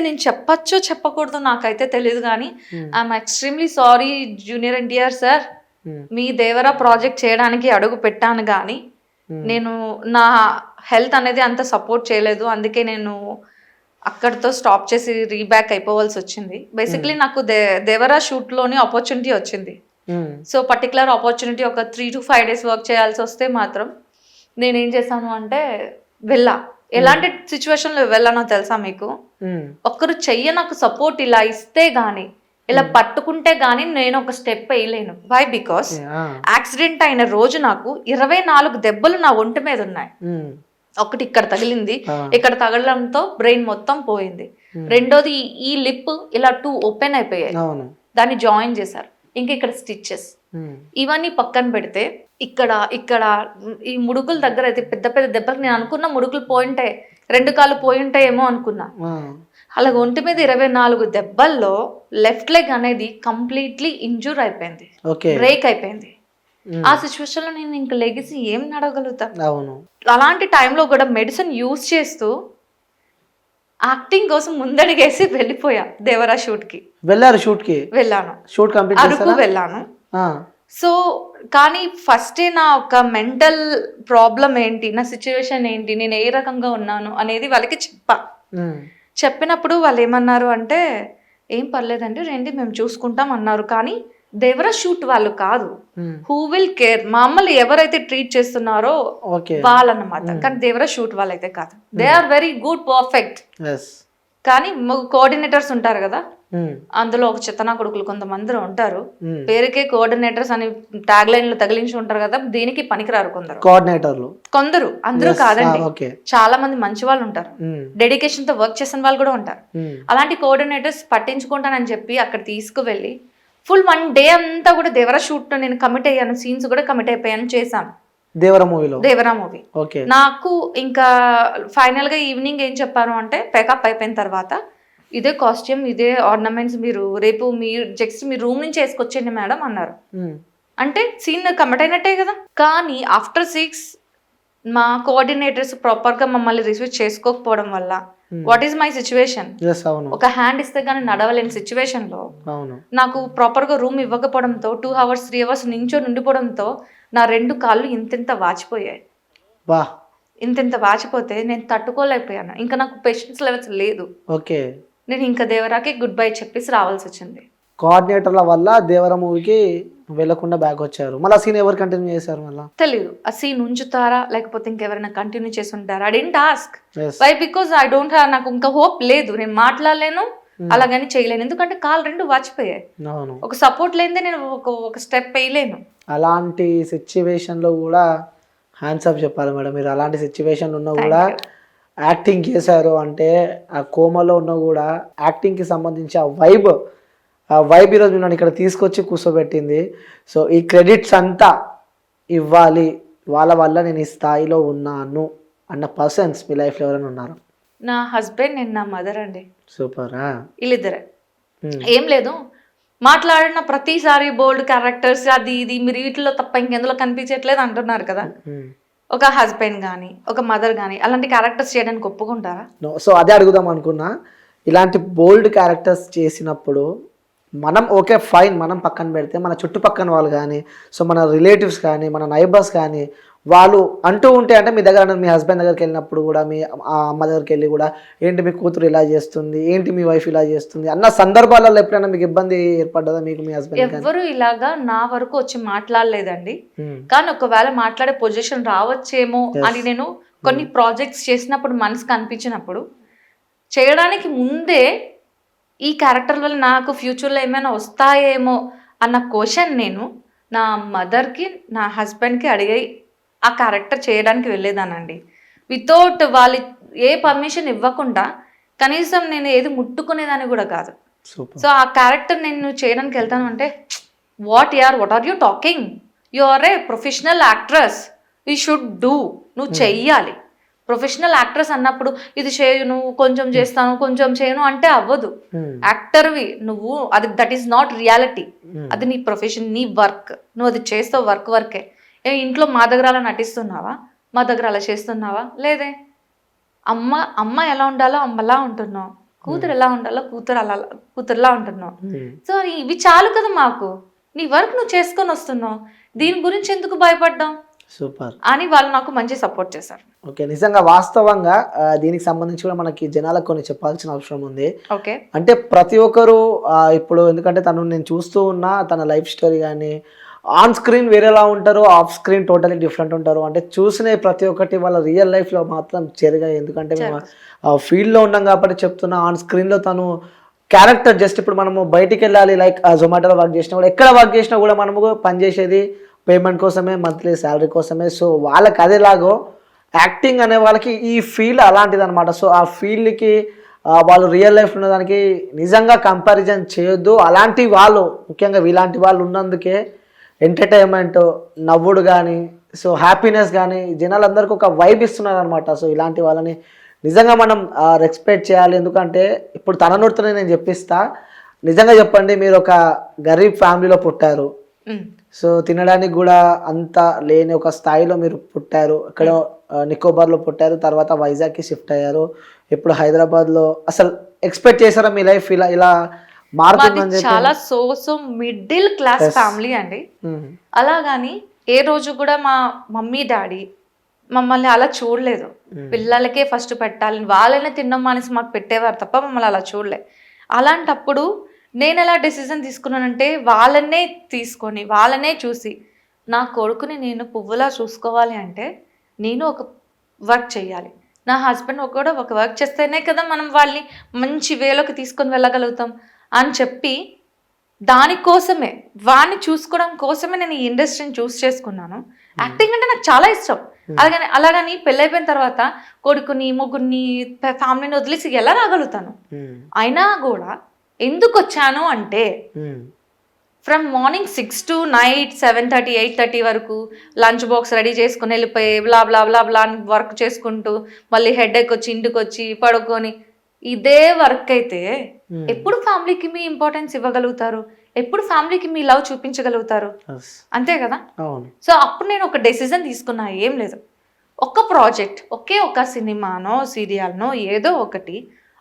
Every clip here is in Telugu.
నేను చెప్పచ్చో చెప్పకూడదో నాకైతే తెలియదు కానీ Hmm. I'm extremely sorry junior NTR sir. Hmm. Me Devara project చేయడానికి అడుగు పెట్టాను కానీ నేను నా హెల్త్ అనేది అంత సపోర్ట్ చేయలేదు, అందుకే నేను అక్కడితో స్టాప్ చేసి రీబ్యాక్ అయిపోవాల్సి వచ్చింది. బేసిక్లీ నాకు దేవరా షూట్లోని ఆపర్చునిటీ వచ్చింది. Hmm. సో పర్టికులర్ ఆపర్చునిటీ ఒక 3 to 5 days వర్క్ చేయాల్సి వస్తే మాత్రం నేనేం చేశాను అంటే వెళ్ళా. ఎలాంటి సిచ్యువేషన్లో వెళ్ళానో తెలుసా మీకు? Hmm. ఒక్కరు చెయ్య నాకు సపోర్ట్ ఇలా ఇస్తే గానీ, ఇలా పట్టుకుంటే గానీ నేను ఒక స్టెప్ వేయలేను. వై? Because Yeah. యాక్సిడెంట్ అయిన రోజు నాకు 24 దెబ్బలు నా ఒంటి మీద ఉన్నాయి. Hmm. ఒకటి ఇక్కడ తగిలింది, Ah. ఇక్కడ తగలడంతో బ్రెయిన్ మొత్తం పోయింది. రెండోది ఈ లిప్ ఇలా 2 ఓపెన్ అయిపోయాయి, అవును. దాన్ని జాయిన్ చేశారు. ఇంక ఇక్కడ స్టిచెస్. Hmm. ఇవన్నీ పక్కన పెడితే ఇక్కడ ఇక్కడ ఈ ముడుకుల దగ్గర అయితే పెద్ద పెద్ద దెబ్బలు, నేను అనుకున్న ముడుకులు పోయింటాయి, 2 కాళ్ళు పోయింటాయేమో అనుకున్నా. Ah. అలాగ ఒంటి మీద 24 దెబ్బల్లో లెఫ్ట్ లెగ్ అనేది కంప్లీట్లీ ఇంజూర్ అయిపోయింది, Okay. బ్రేక్ అయిపోయింది. Hmm. ఆ సిచ్యువేషన్ లో నేను ఇంక లెగిసి ఏం నడవగలుగుతా? అవును. అలాంటి టైంలో కూడా మెడిసిన్ యూజ్ చేస్తూ యాక్టింగ్ కోసం ముందడిగేసి వెళ్ళిపోయా దేవరా షూట్ కి. వెళ్ళారు షూట్ కి? వెళ్ళాను, షూట్ కంప్లీట్ అరకు చేశారా? వెళ్ళాను. Ah. సో కానీ ఫస్టే నా ఒక మెంటల్ ప్రాబ్లం ఏంటి, నా సిచ్యువేషన్ ఏంటి, నేను ఏ రకంగా ఉన్నాను అనేది వాళ్ళకి చెప్పా. Hmm. చెప్పినప్పుడు వాళ్ళు ఏమన్నారు అంటే, ఏం పర్లేదండి రండి మేము చూసుకుంటాం అన్నారు. కానీ దేవరా షూట్ వాళ్ళు కాదు, Hmm. హూ విల్ కేర్, మమ్మల్ని ఎవరైతే ట్రీట్ చేస్తున్నారో Okay. వాళ్ళన్నమాట. కానీ దేవరా షూట్ వాళ్ళైతే కాదు. They are very good, perfect. Yes. కానీ కోఆర్డినేటర్స్ ఉంటారు కదా, Hmm. అందులో ఒక చిత్తనా కొడుకులు కొంతమంది ఉంటారు, Hmm. పేరుకే కోఆర్డినేటర్స్ అని ట్యాగ్ లైన్లు తగిలించి ఉంటారు కదా, దీనికి పనికిరారు కొందరు. కోఆర్డినేటర్లు. కొందరు, అందరూ Yes. కాదండి, Ah, okay. చాలా మంది మంచి వాళ్ళు ఉంటారు, Hmm. డెడికేషన్ తో వర్క్ చేసిన వాళ్ళు కూడా ఉంటారు. Hmm. అలాంటి కోఆర్డినేటర్స్ పట్టించుకుంటానని చెప్పి అక్కడ తీసుకువెళ్ళి ఫుల్ 1 డే అంతా కూడా దేవరా షూట్ నేను కమిట్ అయ్యాను, సీన్స్ కూడా కమిట్ అయిపోయాను, చేశాను దేవర మూవీలో. దేవరా మూవీ. ఓకే. నాకు ఇంకా ఫైనల్ గా ఈవినింగ్ ఏం చెప్పారు అంటే, పేకప్ అయిపోయిన తర్వాత ఇదే కాస్ట్యూమ్, ఇదే ఆర్నమెంట్స్, మీరు రేపు మీరు జస్ట్ మీ రూమ్ నుంచి వేసుకొచ్చేయండి మేడం అన్నారు. అంటే సీన్ కమిట్ అయినట్టే కదా. కానీ ఆఫ్టర్ 6 మా కోఆర్డినేటర్స్ ప్రాపర్ గా మమ్మల్ని రిసీవ్ చేసుకోకపోవడం వల్ల what is my situation? Yes, అవును. ఒక హ్యాండ్ ఇస్తే గానీ నడవలేని సిచ్యువేషన్ లో అవును. నాకు ప్రాపర్ గా రూమ్ ఇవ్వకపోవడంతో 2 hours 3 hours నించొని ఉండిపోవడంతో నా 2 కాళ్ళు ఇంతింత వాచిపోయాయి. వా. ఇంతింత వాచిపోతే నేను తట్టుకోలేకపోయాను. ఇంకా నాకు పేషెన్స్ లెవెల్స్ లేదు. ఓకే. నేను ఇంకా దేవరాకి గుడ్ బై చెప్పేసి రావాల్సి వచ్చింది. కోఆర్డినేటర్ల వల్ల దేవర మూవీకి వెళ్ళకుండా బ్యాక్ వచ్చారు. మళ్ళీ సీన్ ఎవరు కంటిన్యూ చేశారు మళ్ళీ? తెలీదు ఆ సీన్ ఉంచుతారా లేకపోతే ఇంకెవరైనా కంటిన్యూ చేసి ఉంటారా. I didn't ask. Yes. Why? Because I don't have, నాకు ఇంకా హోప్ లేదు, నేను మాట్లాడలేను అలాగని చేయలేను, ఎందుకంటే కాళ్ళు 2 వాచిపోయాయి. అవును. ఒక సపోర్ట్ లేనిదే నేను ఒక స్టెప్ వేయలేను. అలాంటి సిచ్యువేషన్లో కూడా హ్యాండ్స్ అప్ చెప్పాలి మేడం. మీరు అలాంటి సిచ్యువేషన్ ఉన్నా కూడా యాక్టింగ్ చేశారు అంటే, ఆ కోమలో ఉన్నా కూడా యాక్టింగ్కి సంబంధించి ఆ వైబ్ ఈరోజు నన్ను ఇక్కడ తీసుకొచ్చి కూర్చోబెట్టింది. సో ఈ క్రెడిట్స్ అంతా ఇవ్వాలి, వాళ్ళ వల్ల నేను ఈ స్థాయిలో ఉన్నాను అన్న పర్సన్స్ మీ లైఫ్లో ఎవరైనా ఉన్నారు? నా హస్బెండ్ అండ్ నా మదర్ అండి. సూపరా. వీళ్ళిద్దరే. ఏం లేదు, మాట్లాడిన ప్రతిసారి బోల్డ్ క్యారెక్టర్స్ అది ఇది మీరు వీటిలో తప్ప ఇంకెందులో కనిపించట్లేదు అంటున్నారు కదా. ఒక హస్బెండ్ కానీ ఒక మదర్ కానీ అలాంటి క్యారెక్టర్స్ చేయడానికి ఒప్పుకుంటారా? సో అదే అడుగుదాం అనుకున్నా. ఇలాంటి బోల్డ్ క్యారెక్టర్స్ చేసినప్పుడు మనం ఓకే ఫైన్, మనం పక్కన పెడితే మన చుట్టుపక్కన వాళ్ళు కానీ, సో మన రిలేటివ్స్ కానీ, మన నైబర్స్ కానీ వాళ్ళు అంటూ ఉంటే, అంటే మీ దగ్గర మీ హస్బెండ్ దగ్గరికి వెళ్ళినప్పుడు కూడా, మీ అమ్మ దగ్గరికి వెళ్ళి కూడా, ఏంటి మీ కూతురు ఇలా చేస్తుంది, ఏంటి మీ వైఫ్ ఇలా చేస్తుంది అన్న సందర్భాలలో ఎప్పుడైనా మీకు ఇబ్బంది ఏర్పడ్డదా మీకు మీ హస్బెండ్? ఎవరు ఇలాగా నా వరకు వచ్చి మాట్లాడలేదండి. కానీ ఒకవేళ మాట్లాడే పొజిషన్ రావచ్చేమో అని నేను కొన్ని ప్రాజెక్ట్స్ చేసినప్పుడు మనసుకు అనిపించినప్పుడు, చేయడానికి ముందే ఈ క్యారెక్టర్ వల్ల నాకు ఫ్యూచర్లో ఏమైనా వస్తాయేమో అన్న క్వశ్చన్ నేను నా మదర్కి నా హస్బెండ్కి అడిగి ఆ క్యారెక్టర్ చేయడానికి వెళ్ళేదానండి. వితౌట్ వాళ్ళు ఏ పర్మిషన్ ఇవ్వకుండా, కనీసం నేను ఏది ముట్టుకునేదాన్ని కూడా కాదు. సో ఆ క్యారెక్టర్ నేను చేయడానికి వెళ్తాను అంటే, what are you talking, you are a professional actress, you should do, నువ్వు చెయ్యాలి. ప్రొఫెషనల్ యాక్ట్రెస్ అన్నప్పుడు ఇది చేయను, కొంచెం చేస్తాను, కొంచెం చేయను అంటే అవ్వదు. యాక్టర్వి నువ్వు, అది దట్ ఈస్ నాట్ రియాలిటీ. అది నీ ప్రొఫెషన్, నీ వర్క్, నువ్వు అది చేస్తావు, వర్కే. ఇంట్లో మా దగ్గర అలా నటిస్తున్నావా, మా దగ్గర అలా చేస్తున్నావా? లేదే. అమ్మ ఎలా ఉండాలో అమ్మలా ఉంటున్నావు, కూతురు ఎలా ఉండాలో కూతురులా ఉంటున్నావు. సో ఇవి చాలు కదా మాకు, నీ వర్క్ నువ్వు చేసుకొని వస్తున్నావు, దీని గురించి ఎందుకు భయపడ్డాం సూపర్ అని వాళ్ళు నాకు మంచి సపోర్ట్ చేశారు. ఓకే, నిజంగా వాస్తవంగా దీనికి సంబంధించి కూడా మనకి జనాలకు కొన్ని చెప్పాల్సిన అవసరం ఉంది. ఓకే, అంటే ప్రతి ఒక్కరు ఇప్పుడు ఎందుకంటే నేను చూస్తూ ఉన్నా తన లైఫ్ స్టోరీ కానీ ఆన్ స్క్రీన్ వేరేలా ఉంటారు, ఆఫ్ స్క్రీన్ టోటలీ డిఫరెంట్ ఉంటారు. అంటే చూసిన ప్రతి ఒక్కటి వాళ్ళ రియల్ లైఫ్లో మాత్రం జరిగాయి. ఎందుకంటే మేము ఫీల్డ్లో ఉన్నాం కాబట్టి చెప్తున్నా. ఆన్ స్క్రీన్లో తను క్యారెక్టర్ జస్ట్ ఇప్పుడు మనము బయటికి వెళ్ళాలి, లైక్ జొమాటోలో వర్క్ చేసినా కూడా, ఎక్కడ వర్క్ చేసినా కూడా మనము పనిచేసేది పేమెంట్ కోసమే, మంత్లీ శాలరీ కోసమే. సో వాళ్ళకి అదేలాగో యాక్టింగ్ అనే వాళ్ళకి ఈ ఫీల్డ్ అలాంటిది అనమాట. సో ఆ ఫీల్డ్కి వాళ్ళు రియల్ లైఫ్ ఉన్నదానికి నిజంగా కంపారిజన్ చేయొద్దు. అలాంటి వాళ్ళు, ముఖ్యంగా ఇలాంటి వాళ్ళు ఉన్నందుకే ఎంటర్టైన్మెంట్, నవ్వుడు కానీ, సో హ్యాపీనెస్ కానీ జనాలందరికీ ఒక వైబ్ ఇస్తున్నారు అనమాట. సో ఇలాంటి వాళ్ళని నిజంగా మనం రెస్పెక్ట్ చేయాలి. ఎందుకంటే ఇప్పుడు తన నోటితోనే నేను చెప్పిస్తా, నిజంగా చెప్పండి, మీరు ఒక గరీబ్ ఫ్యామిలీలో పుట్టారు, సో తినడానికి కూడా అంత లేని ఒక స్థాయిలో మీరు పుట్టారు. ఇక్కడ నికోబార్లో పుట్టారు, తర్వాత వైజాగ్కి షిఫ్ట్ అయ్యారు, ఇప్పుడు హైదరాబాద్లో. అసలు ఎక్స్పెక్ట్ చేశారా మీ లైఫ్ ఇలా మారుతుందని చెప్పి? చాలా సో మిడిల్ క్లాస్ ఫ్యామిలీ అండి. అలాగని ఏ రోజు కూడా మా మమ్మీ డాడీ మమ్మల్ని అలా చూడలేదు. పిల్లలకే ఫస్ట్ పెట్టాలి, వాళ్ళనే తిన్నాం అనేసి మాకు పెట్టేవారు తప్ప మమ్మల్ని అలా చూడలే. అలాంటప్పుడు నేను ఎలా డెసిజన్ తీసుకున్నానంటే, వాళ్ళనే తీసుకొని వాళ్ళనే చూసి నా కొడుకుని నేను పువ్వులా చూసుకోవాలి అంటే నేను ఒక వర్క్ చేయాలి, నా హస్బెండ్ కూడా ఒక వర్క్ చేస్తేనే కదా మనం వాళ్ళని మంచి వేలోకి తీసుకొని వెళ్ళగలుగుతాం అని చెప్పి, దానికోసమే వాడిని చూసుకోవడం కోసమే నేను ఈ ఇండస్ట్రీని చూస్ చేసుకున్నాను. యాక్టింగ్ అంటే నాకు చాలా ఇష్టం. అలాగని పెళ్ళైపోయిన తర్వాత కొడుకుని ముగ్గురిని ఫ్యామిలీని వదిలేసి ఎలా రాగలుగుతాను? అయినా కూడా ఎందుకు వచ్చాను అంటే, ఫ్రమ్ మార్నింగ్ 6 to నైట్ 7:30 8:30 వరకు లంచ్ బాక్స్ రెడీ చేసుకుని వెళ్ళిపోయి బ్లా బ్లా బ్లా బ్లా వర్క్ చేసుకుంటూ మళ్ళీ హెడేక్ వచ్చి ఇంటికి వచ్చి పడుకొని ఇదే వర్క్ అయితే ఎప్పుడు ఫ్యామిలీకి మీ ఇంపార్టెన్స్ ఇవ్వగలుగుతారు? ఎప్పుడు ఫ్యామిలీకి మీ లవ్ చూపించగలుగుతారు? అంతే కదా. సో అప్పుడు నేను ఒక డెసిజన్ తీసుకున్నా, ఏం లేదు, ఒక ప్రాజెక్ట్, ఒక సినిమానో సీరియల్నో ఏదో ఒకటి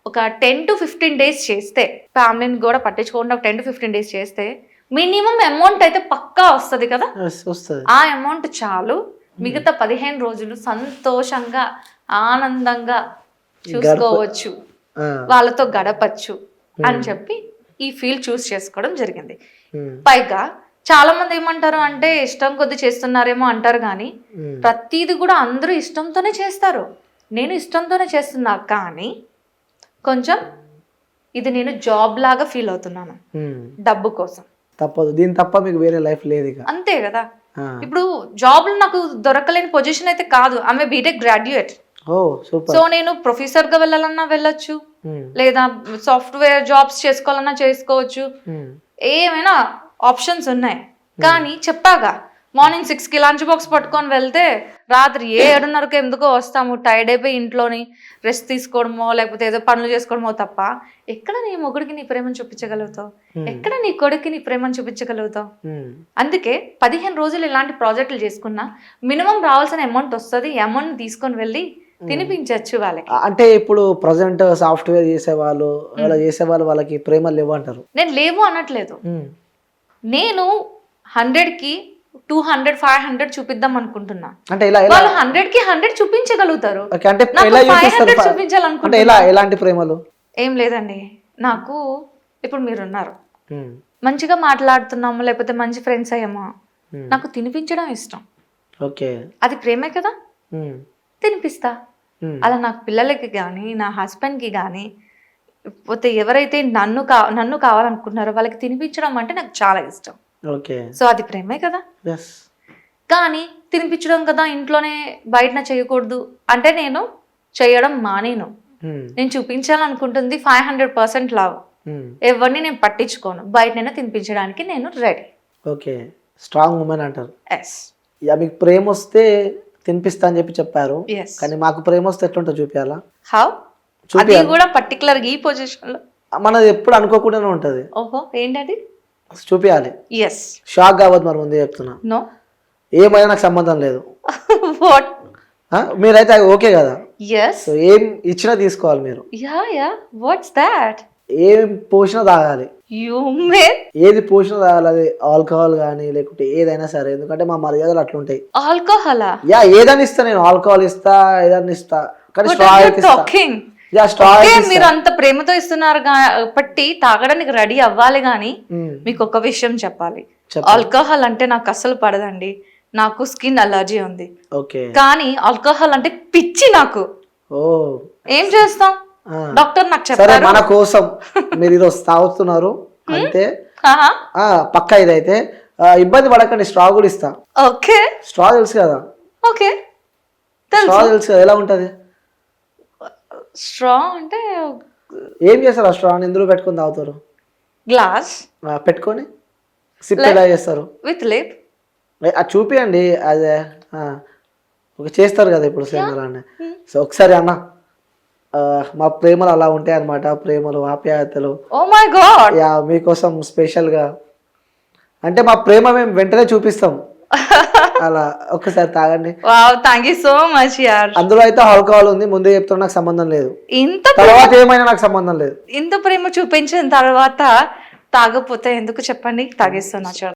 ఒక 10 to 15 days చేస్తే, ఫ్యామిలీని కూడా పట్టించుకోకుండా 10 to 15 days చేస్తే మినిమం అమౌంట్ అయితే పక్కా వస్తుంది కదా. ఆ అమౌంట్ చాలు, మిగతా 15 రోజులు సంతోషంగా ఆనందంగా చూసుకోవచ్చు, వాళ్ళతో గడపచ్చు అని చెప్పి ఈ ఫీల్డ్ చూస్ చేసుకోవడం జరిగింది. పైగా చాలా మంది ఏమంటారు అంటే, ఇష్టం కొద్ది చేస్తున్నారేమో అంటారు, కానీ ప్రతిది కూడా అందరూ ఇష్టంతోనే చేస్తారు. నేను ఇష్టంతోనే చేస్తున్నా, కానీ కొంచెం ఇది నేను జాబ్ లాగా ఫీల్ అవుతున్నాను, డబ్బు కోసం. తప్పదు, దీని తప్ప మీకు వేరే లైఫ్ లేదు ఇక. అంతే కదా. ఇప్పుడు జాబ్ నాకు దొరకలేని పొజిషన్ అయితే కాదు, ఆమె బీటెక్ గ్రాడ్యుయేట్. సో నేను ప్రొఫెసర్ గా వెళ్ళాలన్నా వెళ్ళొచ్చు, లేదా సాఫ్ట్వేర్ జాబ్స్ చేసుకోవాలన్నా చేసుకోవచ్చు, ఏమైనా ఆప్షన్స్ ఉన్నాయి. కానీ చెప్పాగా, మార్నింగ్ 6కి లంచ్ బాక్స్ పట్టుకొని వెళ్తే రాత్రి 7:30కి ఎందుకో వస్తాము, టైర్డ్ అయిపోయి ఇంట్లోని రెస్ట్ తీసుకోవడమో లేకపోతే ఏదో పనులు చేసుకోవడమో తప్ప ఎక్కడ నీ మొగుడికి నీ ప్రేమను చూపించగలుగుతావు? ఎక్కడ నీ కొడుక్కి నీ ప్రేమను చూపించగలుగుతావు? అందుకే 15 రోజులు ఇలాంటి ప్రాజెక్టులు చేసుకున్నా మినిమం రావాల్సిన అమౌంట్ వస్తుంది. అమౌంట్ తీసుకొని వెళ్ళి తినిపించచ్చు వాళ్ళకి. అంటే ఇప్పుడు ప్రజెంట్ సాఫ్ట్వేర్ చేసేవాళ్ళు వాళ్ళకి ప్రేమలు లేవు అంటారు. నేను లేవు అనట్లేదు, నేను 100కి 200 500 చూపిద్దాం అనుకుంటున్నా. అంటే వాళ్ళు 100కి 100 చూపించగలుగుతారు, చూపించాలనుకుంటే ఎలాంటి ప్రేమలు? ఏం లేదండి, నాకు ఇప్పుడు మీరున్నారు, మంచిగా మాట్లాడుతున్నాము, లేకపోతే మంచి ఫ్రెండ్స్ అయ్యామా, నాకు తినిపించడం ఇష్టం. ఓకే, అది ప్రేమే కదా, తినిపిస్తా. అలా నాకు పిల్లలకి కానీ నా హస్బెండ్కి కానీ పోతే ఎవరైతే నన్ను కావాలనుకుంటున్నారో వాళ్ళకి తినిపించడం అంటే నాకు చాలా ఇష్టం. సో అది ప్రేమే కదా. కానీ తినిపించడం కదా ఇంట్లోనే బయటన చేయకూడదు అంటే నేను చేయడం మానేను. నేను చూపించాలనుకుంటుంది 500% లవ్, ఎవరిని నేను పట్టించుకోను, బయటనైనా తినిపించడానికి నేను రెడీ. ఓకే, స్ట్రాంగ్ ఉమెన్ అంటారు. ఎస్, మీకు ప్రేమ వస్తే తినిపిస్తా అని చెప్పారు, కానీ మాకు ప్రేమ వస్తే ఎట్లుంటో చూపించాలా? హౌ? అది కూడా పర్టికులర్ ఈ పొజిషన్ లో మనది ఎప్పుడు అనుకోకుండానే ఉంటది. ఓహో, ఏంటది? చూపించాలి. ఎస్, షాక్ కావద్దు. మరి ముందే చెప్తున్నా, నో ఏమైనా నాకు సంబంధం లేదు. వాట్? మీరైతే ఓకే కదా? ఎస్ సో ఏం ఇచ్చినా తీసుకోవాలి మీరు, యా వాట్స్ దాట్ ఏం పోషణ తాగాలి, యు మేన్ ఏది పోషణ తాగాలి, అది ఆల్కహాల్ కానీ లేకుంటే ఏదైనా సరే, ఎందుకంటే మా మర్యాదలు అట్లుంటాయి. ఆల్కహాలా యా ఏదైనా ఇస్తా నేను, ఆల్కహాల్ ఇస్తా, ఏదైనా ఇస్తా, కానీ What స్ట్రా are you అయితే ఇస్తా. talking? యా స్ట్రా ఓకే, అయితే మీరు ఇస్తా. అంత ప్రేమతో ఇస్తున్నారు కాబట్టి తాగడానికి రెడీ అవ్వాలి కానీ మీకు ఒక విషయం చెప్పాలి. చెప్పండి. ఆల్కహాల్ అంటే నాకు అస్సలు పడదండి, నాకు స్కిన్ అలర్జీ ఉంది. ఓకే. కానీ ఆల్కహాల్ అంటే పిచ్చి నాకు. ఓ ఏం చేస్తాం, ఆ. డాక్టర్ నాకు సరే చెప్పారు. మన కోసం మీరు ఈరోజు తాగుతున్నారు అంతే. ఆహా. పక్కా ఇదైతే ఇబ్బంది పడకండి, స్ట్రా కూడా ఇస్తా. ఓకే స్ట్రా తెలుసు కదా, ఓకే స్ట్రా తెలుసు కదా ఎలా ఉంటది. స్ట్రా అంటే ఏం చేస్తారు ఆ స్ట్రాని, ఎందులో పెట్టుకొని తాగుతారు, గ్లాస్ పెట్టుకొని సిప్ ఎలా చేస్తారు, విత్ లిప్. అది చూపియండి. అదే ఒక చేస్తారు కదా ఇప్పుడు సేమ్ అలానే. సో ఒకసారి అన్న, మా ప్రేమలు అలా ఉంటాయి అన్నమాట, ప్రేమలు ఆప్యాయతలు. ఓ మై గాడ్, యా మీకోసం స్పెషల్గా, అంటే మా ప్రేమ మేము వెంటనే చూపిస్తాం. అలా ఒక్కసారి తాగండి. Wow, thank you so much యార్. అందులో అయితే ఆల్కహాల్ ఉంది, ముందే చెప్తున్నా, నాకు సంబంధం లేదు. ఇంత తర్వాత ఏమైనా నాకు సంబంధం లేదు. ఇంత ప్రేమ చూపించిన తర్వాత తాగపోతే ఎందుకు చెప్పండి, తాగేస్తున్నా.